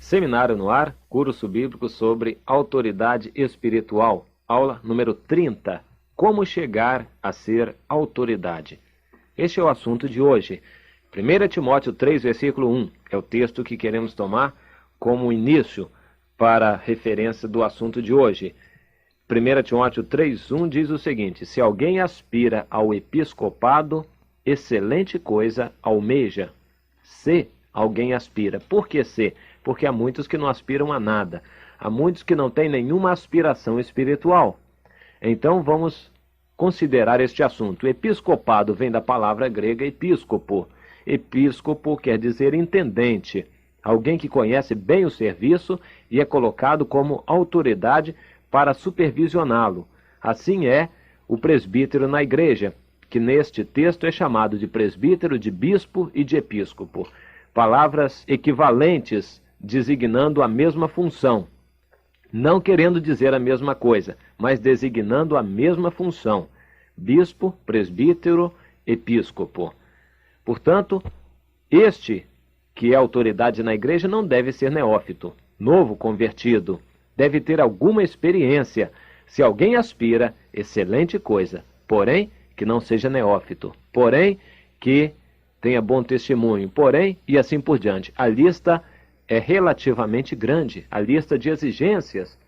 Seminário no Ar, curso bíblico sobre autoridade espiritual, aula número 30, como chegar a ser autoridade. Este é o assunto de hoje. 1 Timóteo 3, versículo 1, é o texto que queremos tomar como início para a referência do assunto de hoje. 1 Timóteo 3, 1 diz o seguinte: se alguém aspira ao episcopado, excelente coisa almeja. Se alguém aspira. Por que se? Porque há muitos que não aspiram a nada. Há muitos que não têm nenhuma aspiração espiritual. Então vamos considerar este assunto. O episcopado vem da palavra grega episcopo. Episcopo quer dizer intendente. Alguém que conhece bem o serviço e é colocado como autoridade para supervisioná-lo. Assim é o presbítero na igreja, que neste texto é chamado de presbítero, de bispo e de episcopo. Palavras equivalentes designando a mesma função. Não querendo dizer a mesma coisa, mas designando a mesma função. Bispo, presbítero, episcopo. Portanto, este que é autoridade na igreja não deve ser neófito, novo convertido. Deve ter alguma experiência. Se alguém aspira, excelente coisa. Porém, que não seja neófito. Porém, que tenha bom testemunho. Porém, e assim por diante. A lista é relativamente grande. A lista de exigências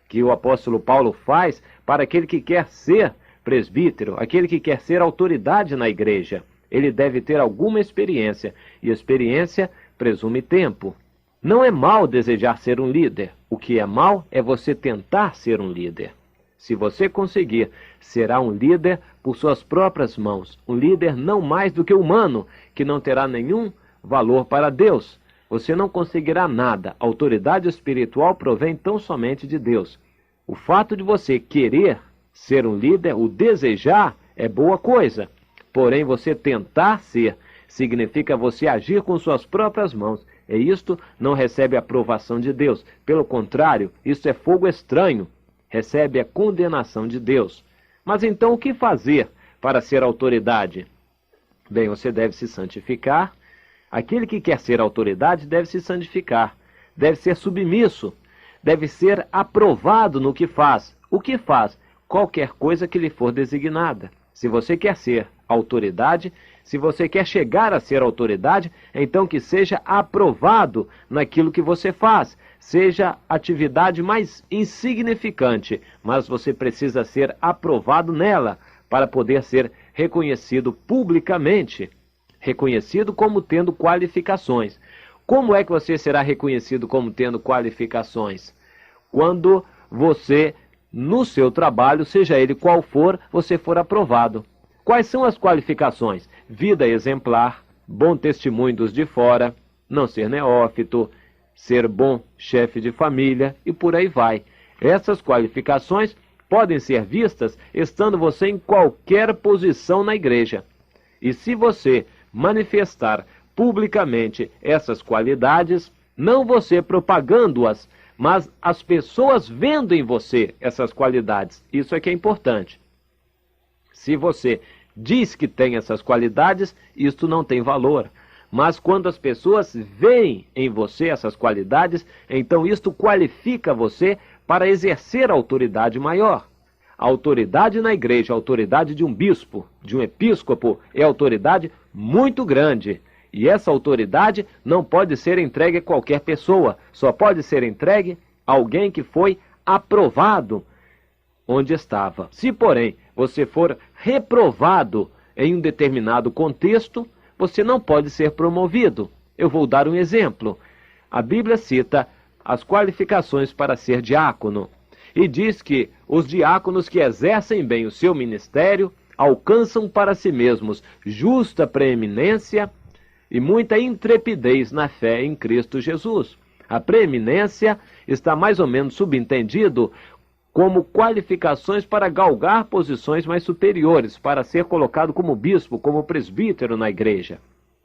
que o apóstolo Paulo faz para aquele que quer ser presbítero, aquele que quer ser autoridade na igreja. Ele deve ter alguma experiência. E experiência presume tempo. Não é mal desejar ser um líder. O que é mal é você tentar ser um líder. Se você conseguir, será um líder por suas próprias mãos. Um líder não mais do que humano, que não terá nenhum valor para Deus. Você não conseguirá nada. A autoridade espiritual provém tão somente de Deus. O fato de você querer ser um líder, o desejar, é boa coisa. Porém, você tentar ser, significa você agir com suas próprias mãos. E isto não recebe a aprovação de Deus. Pelo contrário, isso é fogo estranho. Recebe a condenação de Deus. Mas então o que fazer para ser autoridade? Bem, você deve se santificar. Aquele que quer ser autoridade deve se santificar. Deve ser submisso. Deve ser aprovado no que faz. O que faz? Qualquer coisa que lhe for designada. Se você quer ser autoridade, se você quer chegar a ser autoridade, então que seja aprovado naquilo que você faz. Seja atividade mais insignificante, mas você precisa ser aprovado nela para poder ser reconhecido publicamente, reconhecido como tendo qualificações. Como é que você será reconhecido como tendo qualificações? Quando você, no seu trabalho, seja ele qual for, você for aprovado. Quais são as qualificações? Vida exemplar, bom testemunho dos de fora, não ser neófito, ser bom chefe de família e por aí vai. Essas qualificações podem ser vistas estando você em qualquer posição na igreja. E se você manifestar publicamente essas qualidades, não você propagando-as, mas as pessoas vendo em você essas qualidades, isso é que é importante. Se você diz que tem essas qualidades, isto não tem valor. Mas quando as pessoas veem em você essas qualidades, então isto qualifica você para exercer a autoridade maior. A autoridade na igreja, a autoridade de um bispo, de um episcopo, é autoridade muito grande. E essa autoridade não pode ser entregue a qualquer pessoa. Só pode ser entregue a alguém que foi aprovado onde estava. Se, porém, você for reprovado em um determinado contexto, você não pode ser promovido. Eu vou dar um exemplo. A Bíblia cita as qualificações para ser diácono e diz que os diáconos que exercem bem o seu ministério alcançam para si mesmos justa preeminência e muita intrepidez na fé em Cristo Jesus. A preeminência está mais ou menos subentendido como qualificações para galgar posições mais superiores, para ser colocado como bispo, como presbítero na igreja.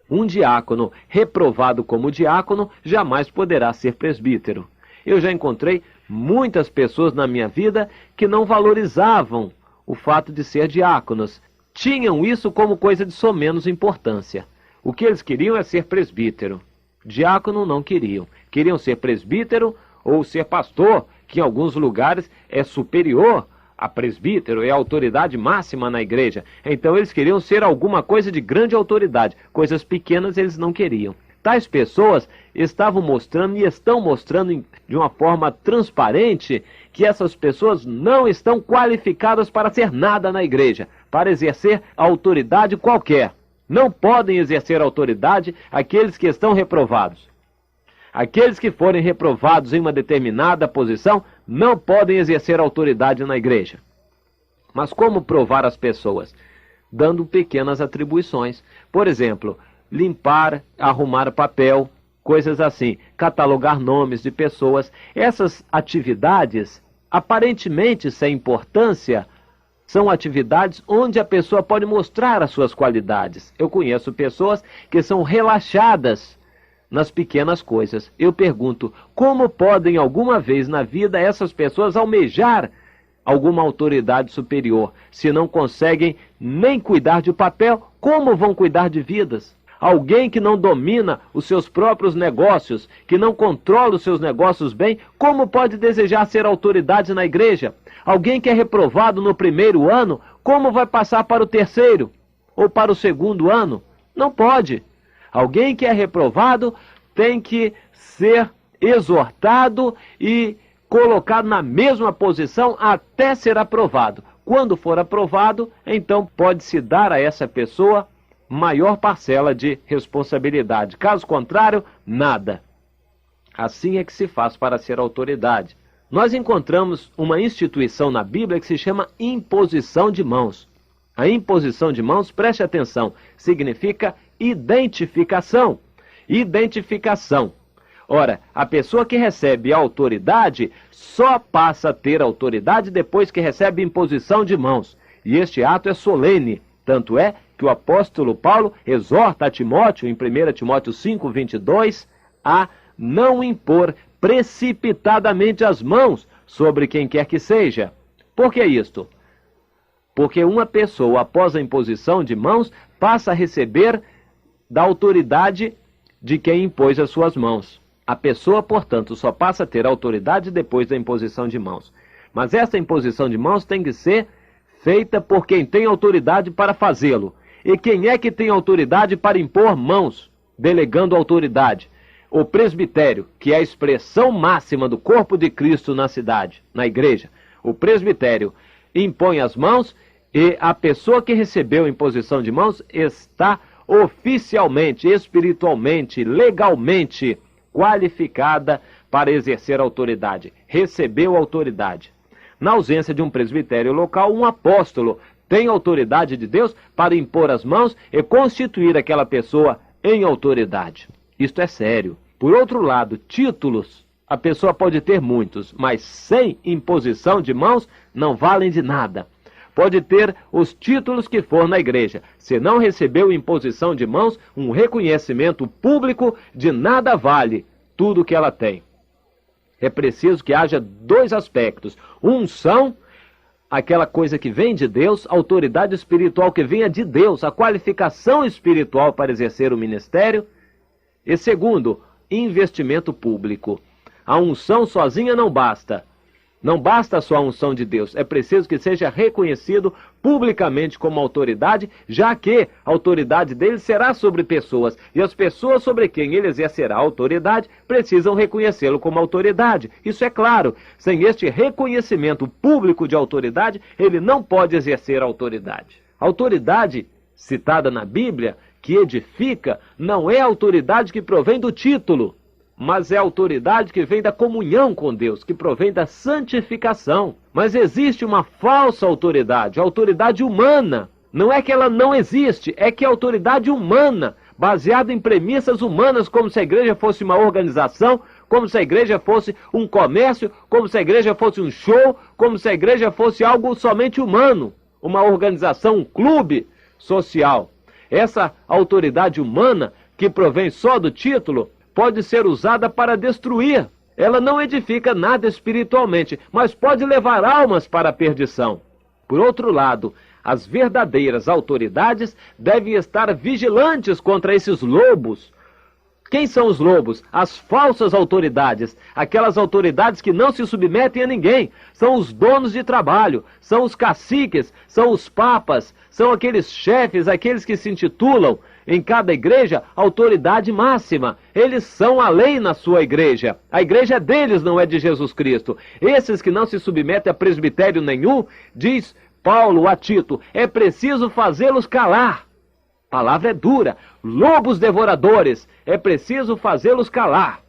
Um diácono reprovado como diácono jamais poderá ser presbítero. Eu já encontrei muitas pessoas na minha vida que não valorizavam o fato de ser diáconos. Tinham isso como coisa de somenos importância. O que eles queriam é ser presbítero. Diácono não queriam. Queriam ser presbítero ou ser pastor, que em alguns lugares é superior a presbítero, é a autoridade máxima na igreja. Então eles queriam ser alguma coisa de grande autoridade. Coisas pequenas eles não queriam. Tais pessoas estavam mostrando e estão mostrando de uma forma transparente que essas pessoas não estão qualificadas para ser nada na igreja, para exercer autoridade qualquer. Não podem exercer autoridade aqueles que estão reprovados. Aqueles que forem reprovados em uma determinada posição não podem exercer autoridade na igreja. Mas como provar as pessoas? Dando pequenas atribuições. Por exemplo, limpar, arrumar papel, coisas assim, catalogar nomes de pessoas. Essas atividades, aparentemente sem importância, são atividades onde a pessoa pode mostrar as suas qualidades. Eu conheço pessoas que são relaxadas nas pequenas coisas. Eu pergunto, como podem alguma vez na vida essas pessoas almejar alguma autoridade superior? Se não conseguem nem cuidar de papel, como vão cuidar de vidas? Alguém que não domina os seus próprios negócios, que não controla os seus negócios bem, como pode desejar ser autoridade na igreja? Alguém que é reprovado no primeiro ano, como vai passar para o terceiro ou para o segundo ano? Não pode. Alguém que é reprovado tem que ser exortado e colocado na mesma posição até ser aprovado. Quando for aprovado, então pode-se dar a essa pessoa maior parcela de responsabilidade. Caso contrário, nada. Assim é que se faz para ser autoridade. Nós encontramos uma instituição na Bíblia que se chama imposição de mãos. A imposição de mãos, preste atenção, significa identificação. Identificação. Ora, a pessoa que recebe a autoridade só passa a ter autoridade depois que recebe imposição de mãos. E este ato é solene. Tanto é que o apóstolo Paulo exorta a Timóteo, em 1 Timóteo 5:22, a não impor precipitadamente as mãos sobre quem quer que seja. Por que isto? Porque uma pessoa, após a imposição de mãos, passa a receber da autoridade de quem impôs as suas mãos. A pessoa, portanto, só passa a ter autoridade depois da imposição de mãos. Mas essa imposição de mãos tem que ser feita por quem tem autoridade para fazê-lo. E quem é que tem autoridade para impor mãos, delegando autoridade? O presbitério, que é a expressão máxima do corpo de Cristo na cidade, na igreja. O presbitério impõe as mãos e a pessoa que recebeu a imposição de mãos está oficialmente, espiritualmente, legalmente qualificada para exercer autoridade. Recebeu autoridade. Na ausência de um presbitério local, um apóstolo tem autoridade de Deus para impor as mãos e constituir aquela pessoa em autoridade. Isto é sério. Por outro lado, títulos, a pessoa pode ter muitos, mas sem imposição de mãos não valem de nada. Pode ter os títulos que for na igreja. Se não recebeu imposição de mãos, um reconhecimento público, de nada vale tudo que ela tem. É preciso que haja dois aspectos. Unção, aquela coisa que vem de Deus, autoridade espiritual que venha de Deus, a qualificação espiritual para exercer o ministério. E segundo, investimento público. A unção sozinha não basta. Não basta só a unção de Deus, é preciso que seja reconhecido publicamente como autoridade, já que a autoridade dele será sobre pessoas, e as pessoas sobre quem ele exercerá autoridade precisam reconhecê-lo como autoridade. Isso é claro, sem este reconhecimento público de autoridade, ele não pode exercer autoridade. A autoridade citada na Bíblia, que edifica, não é a autoridade que provém do título, mas é a autoridade que vem da comunhão com Deus, que provém da santificação. Mas existe uma falsa autoridade, a autoridade humana. Não é que ela não existe, é que a autoridade humana, baseada em premissas humanas, como se a igreja fosse uma organização, como se a igreja fosse um comércio, como se a igreja fosse um show, como se a igreja fosse algo somente humano, uma organização, um clube social. Essa autoridade humana, que provém só do título, pode ser usada para destruir. Ela não edifica nada espiritualmente, mas pode levar almas para a perdição. Por outro lado, as verdadeiras autoridades devem estar vigilantes contra esses lobos Quem são os lobos? As falsas autoridades, aquelas autoridades que não se submetem a ninguém. São os donos de trabalho, são os caciques, são os papas, são aqueles chefes, aqueles que se intitulam em cada igreja autoridade máxima. Eles são a lei na sua igreja. A igreja é deles, não é de Jesus Cristo. Esses que não se submetem a presbitério nenhum, diz Paulo a Tito, é preciso fazê-los calar. A palavra é dura. Lobos devoradores, é preciso fazê-los calar.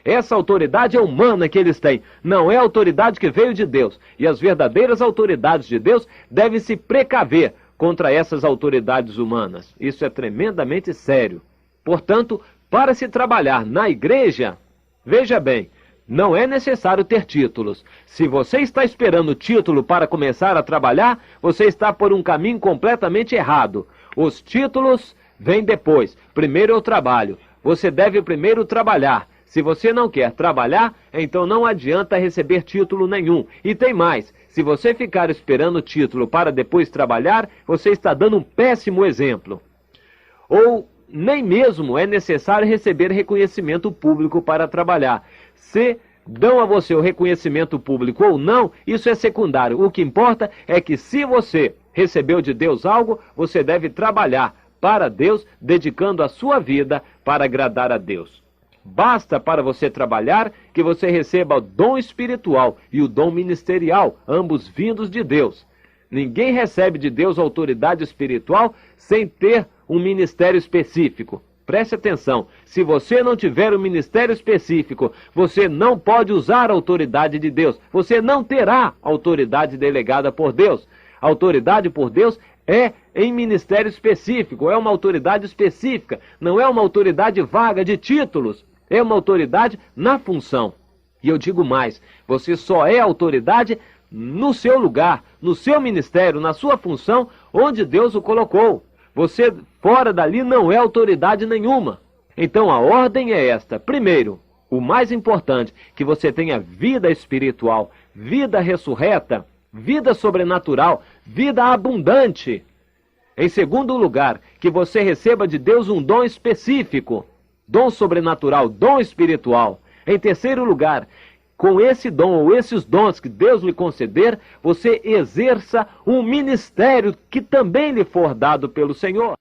Essa autoridade é humana que eles têm, não é a autoridade que veio de Deus. E as verdadeiras autoridades de Deus devem se precaver contra essas autoridades humanas. Isso é tremendamente sério. Portanto, para se trabalhar na igreja, veja bem, não é necessário ter títulos. Se você está esperando título para começar a trabalhar, você está por um caminho completamente errado. Os títulos vêm depois. Primeiro é o trabalho. Você deve primeiro trabalhar. Se você não quer trabalhar, então não adianta receber título nenhum. E tem mais. Se você ficar esperando título para depois trabalhar, você está dando um péssimo exemplo. Ou nem mesmo é necessário receber reconhecimento público para trabalhar. Se dão a você o reconhecimento público ou não, isso é secundário. O que importa é que se você recebeu de Deus algo, você deve trabalhar para Deus, dedicando a sua vida para agradar a Deus. Basta para você trabalhar que você receba o dom espiritual e o dom ministerial, ambos vindos de Deus. Ninguém recebe de Deus autoridade espiritual sem ter um ministério específico. Preste atenção, se você não tiver um ministério específico, você não pode usar a autoridade de Deus. Você não terá autoridade delegada por Deus. A autoridade por Deus é em ministério específico, é uma autoridade específica, não é uma autoridade vaga de títulos, é uma autoridade na função. E eu digo mais, você só é autoridade no seu lugar, no seu ministério, na sua função, onde Deus o colocou. Você fora dali não é autoridade nenhuma. Então a ordem é esta. Primeiro, o mais importante, que você tenha vida espiritual, vida ressurreta, vida sobrenatural, vida abundante. Em segundo lugar, que você receba de Deus um dom específico, dom sobrenatural, dom espiritual. Em terceiro lugar, com esse dom ou esses dons que Deus lhe conceder, você exerça um ministério que também lhe for dado pelo Senhor.